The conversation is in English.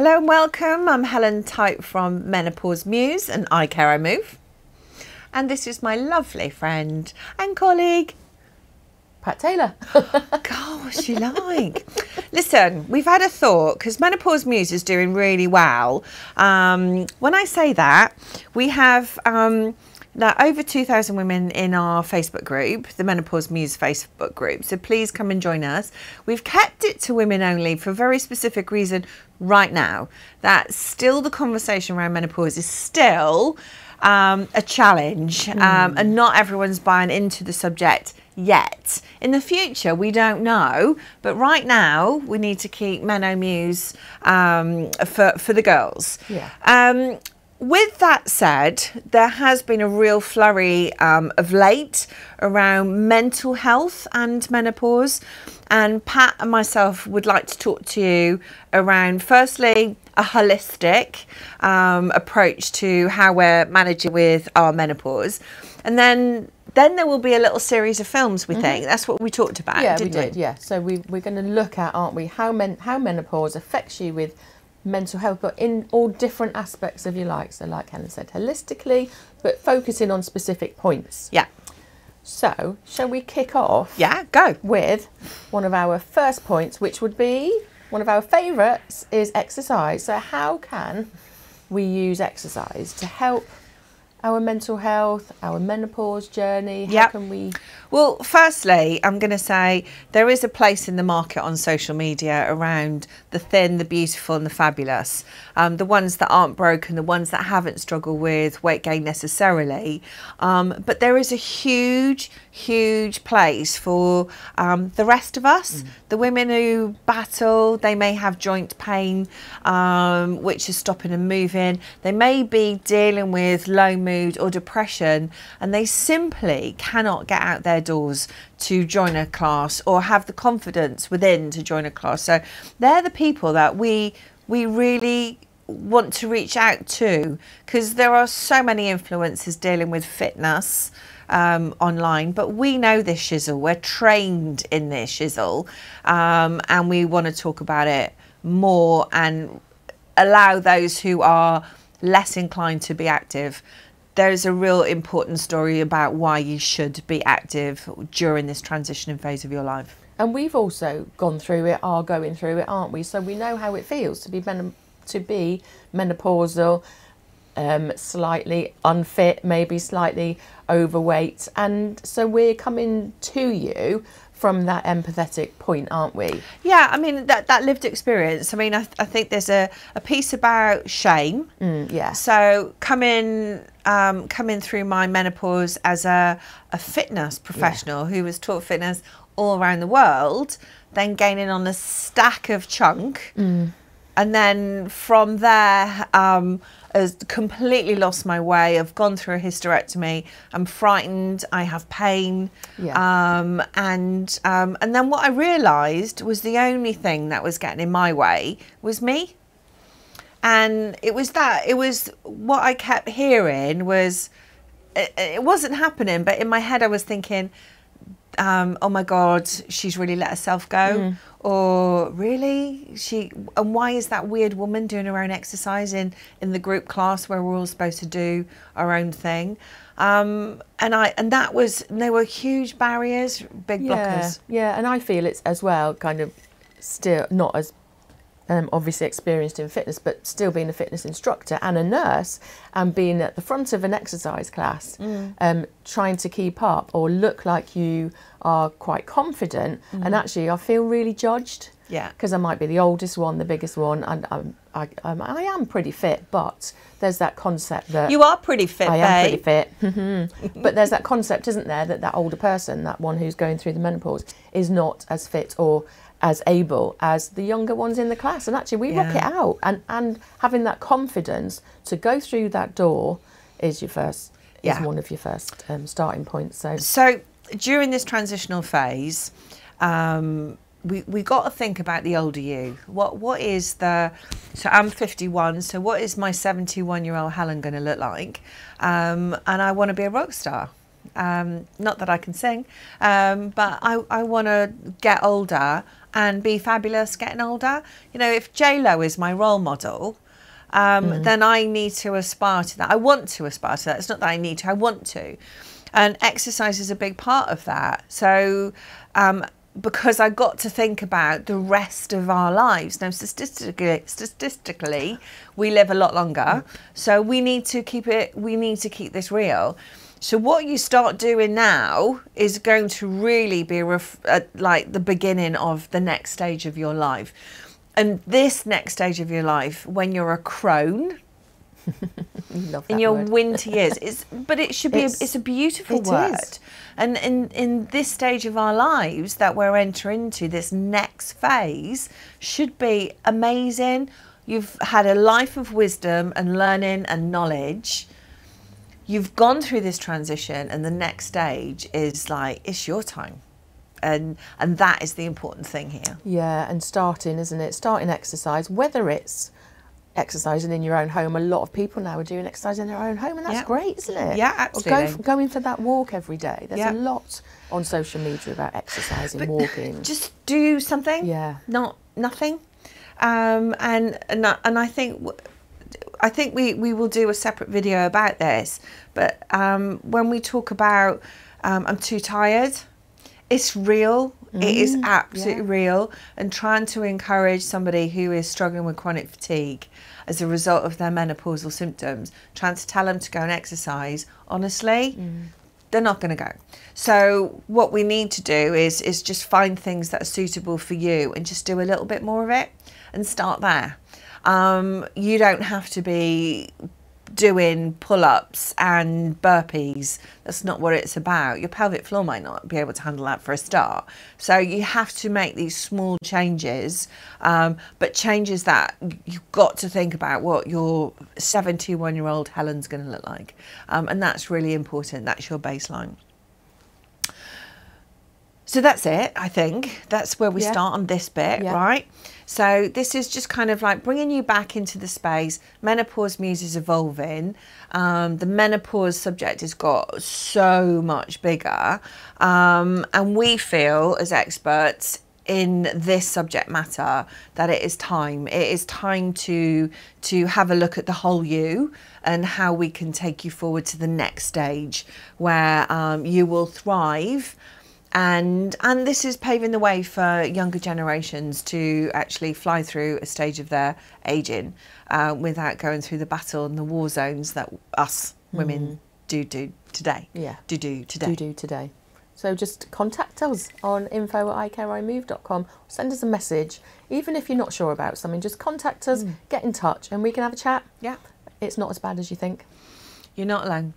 Hello and welcome. I'm Helen from Menopause Muse and I Care I Move. And this is my lovely friend and colleague, Pat Taylor. Gosh, you like. Listen, we've had a thought because Menopause Muse is doing really well. When I say that, we have over 2,000 women in our Facebook group, the Menopause Muse Facebook group. So please come and join us. We've kept it to women only for a very specific reason right now. That still the conversation around menopause is still a challenge and not everyone's buying into the subject yet. In the future, we don't know, but right now we need to keep Meno Muse for the girls. Yeah. With that said, there has been a real flurry of late around mental health and menopause. And Pat and myself would like to talk to you around, firstly, a holistic approach to how we're managing with our menopause. And then there will be a little series of films, we think. That's what we talked about, Yeah, didn't we did, yeah. So we're going to look at, aren't we, how menopause affects you with mental health, but in all different aspects of your life. So like Helen said, holistically, but focusing on specific points. Yeah. So shall we kick off? Yeah, go. With one of our first points, which would be one of our favourites is exercise. So how can we use exercise to help our mental health, our menopause journey? How can we? Well, firstly, I'm going to say there is a place in the market on social media around the thin, the beautiful and the fabulous. The ones that aren't broken, the ones that haven't struggled with weight gain necessarily. But there is a huge, huge place for the rest of us. The women who battle, they may have joint pain, which is stopping them moving. They may be dealing with low mood or depression, and they simply cannot get out their doors to join a class or have the confidence within to join a class. So they're the people that we really want to reach out to, because there are so many influencers dealing with fitness online, but we know this shizzle, we're trained in this shizzle, and we want to talk about it more and allow those who are less inclined to be active. There's a real important story about why you should be active during this transition phase of your life. And we've also gone through it, are going through it, aren't we? So we know how it feels to be menopausal, slightly unfit, maybe slightly overweight. And so we're coming to you from that empathetic point, aren't we? Yeah, I mean, that lived experience. I mean, I think there's a piece about shame. Yeah. So coming through my menopause as a fitness professional who was taught fitness all around the world, then gaining on a stack of chunk. And then from there, has completely lost my way. I've gone through a hysterectomy. I'm frightened. I have pain. Yeah. And then what I realised was the only thing that was getting in my way was me. And it was what I kept hearing was, it wasn't happening, but in my head I was thinking, oh my God, she's really let herself go. Or really, and why is that weird woman doing her own exercise in the group class where we're all supposed to do our own thing? And there were huge barriers, big blockers. Yeah, and I feel it's as well kind of still not as obviously experienced in fitness, but still being a fitness instructor and a nurse and being at the front of an exercise class, trying to keep up or look like you are quite confident, and actually I feel really judged. Yeah, because I might be the oldest one, the biggest one, and I am pretty fit, but there's that concept that you are pretty fit. I am pretty fit, but there's that concept, isn't there, that older person, that one who's going through the menopause, is not as fit or as able as the younger ones in the class. And actually we rock it out, and having that confidence to go through that door is one of your first starting points. So during this transitional phase, we got to think about the older you. What is so I'm 51, so what is my 71-year-old Helen going to look like? And I want to be a rock star. Not that I can sing, but I want to get older and be fabulous getting older. You know, if J-Lo is my role model, then I need to aspire to that. I want to aspire to that. It's not that I need to, I want to. And exercise is a big part of that. So, because I got to think about the rest of our lives. Now, statistically, we live a lot longer. So we need to keep this real. So what you start doing now is going to really be like the beginning of the next stage of your life. And this next stage of your life, when you're a crone, in your winter years, it's a beautiful word. And in this stage of our lives that we're entering into, this next phase should be amazing. You've had a life of wisdom and learning and knowledge. You've gone through this transition, and the next stage is like, it's your time. And that is the important thing here. Yeah, and starting, isn't it? Starting exercise, whether it's exercising in your own home. A lot of people now are doing exercise in their own home, and that's great, isn't it? Yeah, absolutely. Or going for that walk every day. There's a lot on social media about exercising, walking. Just do something. Yeah. Not nothing. And I think we will do a separate video about this. But when we talk about I'm too tired, it's real. It is absolutely real. And trying to encourage somebody who is struggling with chronic fatigue as a result of their menopausal symptoms, trying to tell them to go and exercise, honestly, they're not going to go. So what we need to do is just find things that are suitable for you and just do a little bit more of it and start there. You don't have to be doing pull-ups and burpees. That's not what it's about. Your pelvic floor might not be able to handle that for a start. So you have to make these small changes, but changes that you've got to think about what your 71-year-old Helen's going to look like. And that's really important. That's your baseline. So that's it, I think. That's where we start on this bit, right? So this is just kind of like bringing you back into the space. Menopause Muse is evolving. The menopause subject has got so much bigger. And we feel as experts in this subject matter that it is time. It is time to have a look at the whole you and how we can take you forward to the next stage where you will thrive. And this is paving the way for younger generations to actually fly through a stage of their ageing without going through the battle and the war zones that us women do today. Yeah. Do today. So just contact us on info@icareimove.com. Send us a message. Even if you're not sure about something, just contact us, get in touch, and we can have a chat. Yeah. It's not as bad as you think. You're not alone.